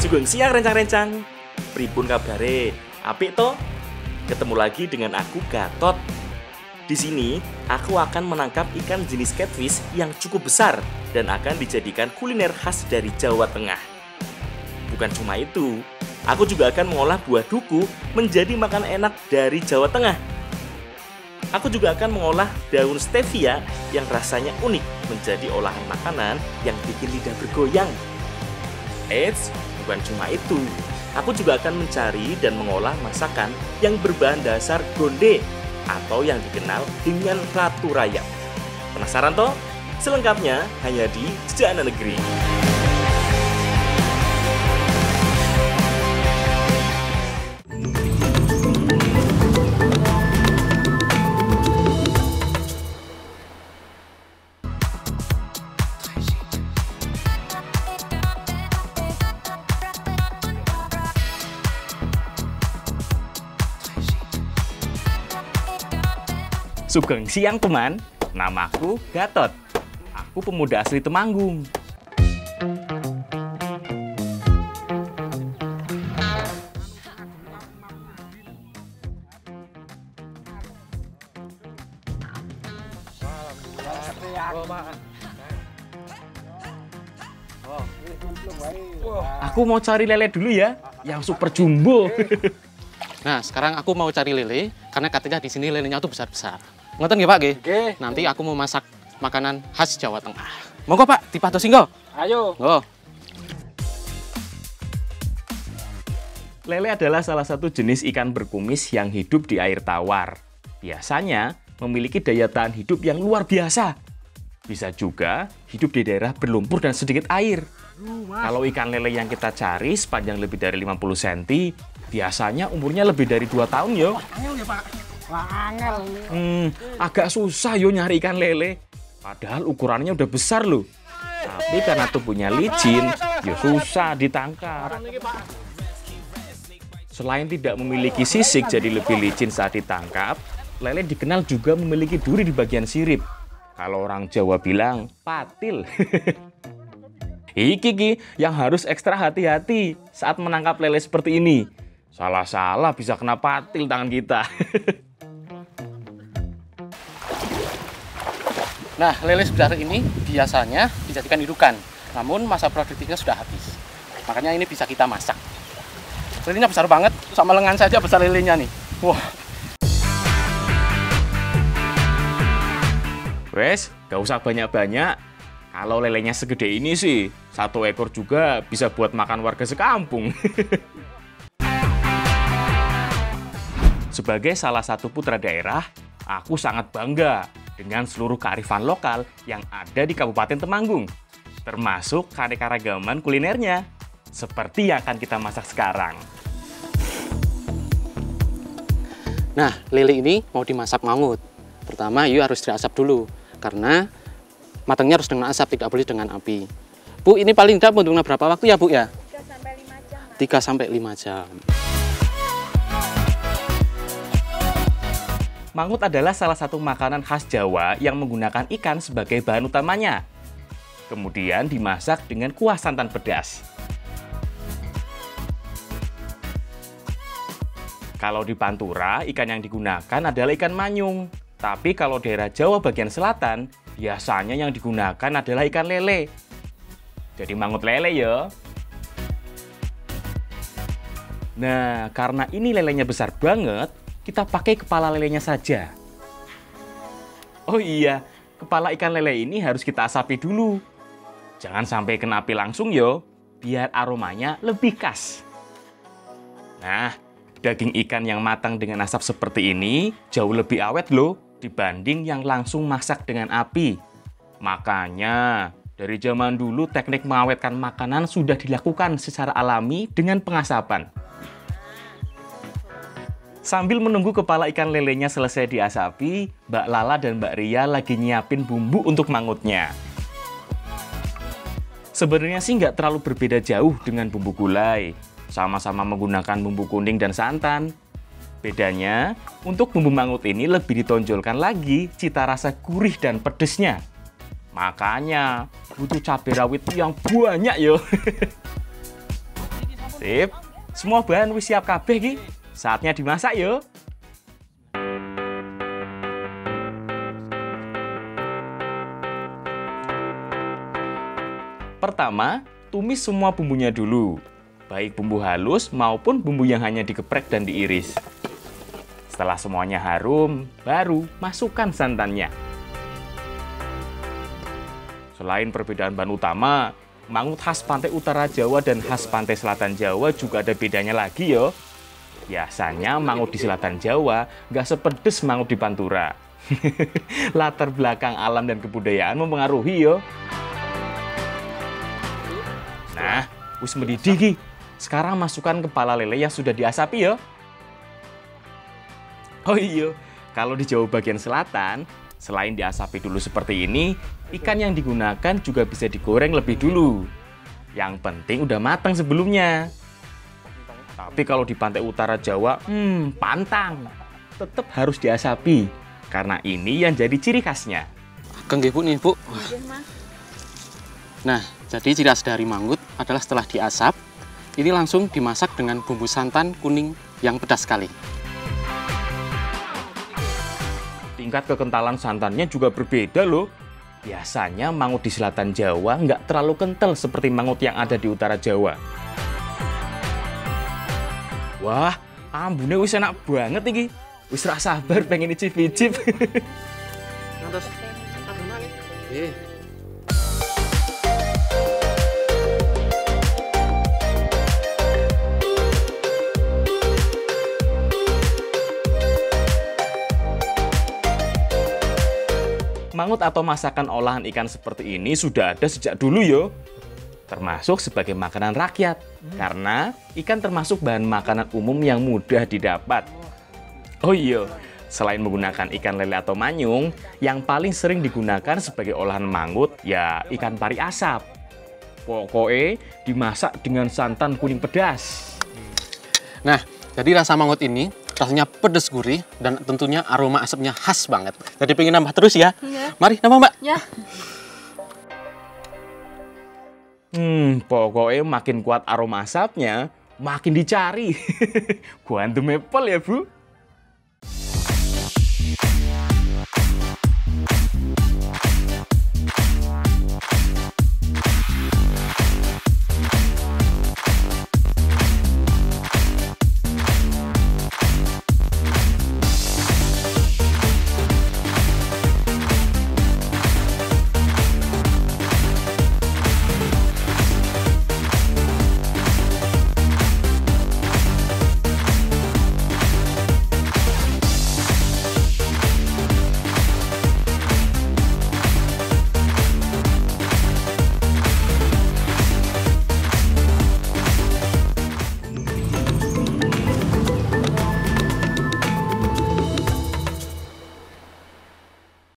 Sugeng siang rencang-rencang. Pripun kabare? Apik to? Ketemu lagi dengan aku Gatot. Di sini aku akan menangkap ikan jenis catfish yang cukup besar dan akan dijadikan kuliner khas dari Jawa Tengah. Bukan cuma itu, aku juga akan mengolah buah duku menjadi makanan enak dari Jawa Tengah. Aku juga akan mengolah daun stevia yang rasanya unik menjadi olahan makanan yang bikin lidah bergoyang. Eits, bukan cuma itu. Aku juga akan mencari dan mengolah masakan yang berbahan dasar gonde atau yang dikenal dengan ratu rayap. Penasaran toh? Selengkapnya hanya di Jejana Negeri. Sugeng siang teman, namaku Gatot. Aku pemuda asli Temanggung. Aku mau cari lele dulu ya, yang super jumbo. Nah, sekarang aku mau cari lele, karena katanya di sini lelenya tuh besar-besar. Ngoten nggih, Pak? Nggih. Nanti aku mau masak makanan khas Jawa Tengah. Monggo, Pak, dipadosi nggo. Ayo. Nggo. Lele adalah salah satu jenis ikan berkumis yang hidup di air tawar. Biasanya memiliki daya tahan hidup yang luar biasa. Bisa juga hidup di daerah berlumpur dan sedikit air. Kalau ikan lele yang kita cari sepanjang lebih dari 50 cm, biasanya umurnya lebih dari 2 tahun yo. Angel ya, Pak. Wah, angel. Agak susah yo nyari ikan lele. Padahal ukurannya udah besar loh. Tapi karena tubuhnya licin, ya susah ditangkap. Selain tidak memiliki sisik jadi lebih licin saat ditangkap, lele dikenal juga memiliki duri di bagian sirip. Kalau orang Jawa bilang patil. Iki yang harus ekstra hati-hati saat menangkap lele seperti ini. Salah-salah bisa kena patil tangan kita. Nah, lele sebesar ini biasanya dijadikan indukan. Namun masa produktifnya sudah habis. Makanya ini bisa kita masak. Lelenya besar banget, sama lengan saja besar lelenya nih. Wah. Wes, gak usah banyak-banyak. Kalau lelenya segede ini sih, 1 ekor juga bisa buat makan warga sekampung. Sebagai salah satu putra daerah, aku sangat bangga dengan seluruh kearifan lokal yang ada di Kabupaten Temanggung, termasuk keanekaragaman kulinernya, seperti yang akan kita masak sekarang. Nah, lele ini mau dimasak mangut. Pertama, yuk harus diasap dulu, karena matangnya harus dengan asap, tidak boleh dengan api. Bu, ini paling tidak butuh berapa waktu ya, Bu ya? 3-5 jam. 3-5 jam. Mangut adalah salah satu makanan khas Jawa yang menggunakan ikan sebagai bahan utamanya. Kemudian dimasak dengan kuah santan pedas. Kalau di Pantura, ikan yang digunakan adalah ikan manyung. Tapi kalau daerah Jawa bagian selatan, biasanya yang digunakan adalah ikan lele. Jadi mangut lele ya. Nah, karena ini lelenya besar banget, kita pakai kepala lelenya saja. Oh iya, kepala ikan lele ini harus kita asapi dulu. Jangan sampai kena api langsung yo, biar aromanya lebih khas. Nah, daging ikan yang matang dengan asap seperti ini jauh lebih awet loh dibanding yang langsung masak dengan api. Makanya, dari zaman dulu teknik mengawetkan makanan sudah dilakukan secara alami dengan pengasapan. Sambil menunggu kepala ikan lelenya selesai diasapi, Mbak Lala dan Mbak Ria lagi nyiapin bumbu untuk mangutnya. Sebenarnya sih nggak terlalu berbeda jauh dengan bumbu gulai. Sama-sama menggunakan bumbu kuning dan santan. Bedanya, untuk bumbu mangut ini lebih ditonjolkan lagi cita rasa gurih dan pedesnya. Makanya butuh cabai rawit yang banyak yo. Sip, semua bahan wis siap kabeh ki. Saatnya dimasak yo. Pertama, tumis semua bumbunya dulu. Baik bumbu halus maupun bumbu yang hanya digeprek dan diiris. Setelah semuanya harum, baru masukkan santannya. Selain perbedaan bahan utama, mangut khas pantai utara Jawa dan khas pantai selatan Jawa juga ada bedanya lagi yo. Biasanya mangut di selatan Jawa nggak sepedes mangut di Pantura. Latar belakang alam dan kebudayaan mempengaruhi yo. Nah, wis mendidih ki. Sekarang masukkan kepala lele yang sudah diasapi ya. Oh iya, kalau di Jawa bagian selatan, selain diasapi dulu seperti ini, ikan yang digunakan juga bisa digoreng lebih dulu. Yang penting udah matang sebelumnya. Tapi kalau di pantai utara Jawa, pantang. Tetap harus diasapi, karena ini yang jadi ciri khasnya. Ageng nggih Bu nih, Bu. Nah, jadi ciri khas dari mangut adalah setelah diasap, ini langsung dimasak dengan bumbu santan kuning yang pedas sekali. Tingkat kekentalan santannya juga berbeda loh. Biasanya mangut di selatan Jawa nggak terlalu kental seperti mangut yang ada di utara Jawa. Wah, ambune wis enak banget iki. Wis ra sabar pengen icip-icip. Ngantos. Mangut atau masakan olahan ikan seperti ini sudah ada sejak dulu yo. Termasuk sebagai makanan rakyat. Karena ikan termasuk bahan makanan umum yang mudah didapat. Oh iya, selain menggunakan ikan lele atau manyung, yang paling sering digunakan sebagai olahan mangut ya ikan pari asap. Pokoknya dimasak dengan santan kuning pedas. Nah, jadi rasa mangut ini rasanya pedas gurih dan tentunya aroma asapnya khas banget. Jadi pengen nambah terus ya? Ya. Mari, nambah Mbak. Ya. Pokoknya makin kuat aroma asapnya, makin dicari. Quantum Apple ya, Bu.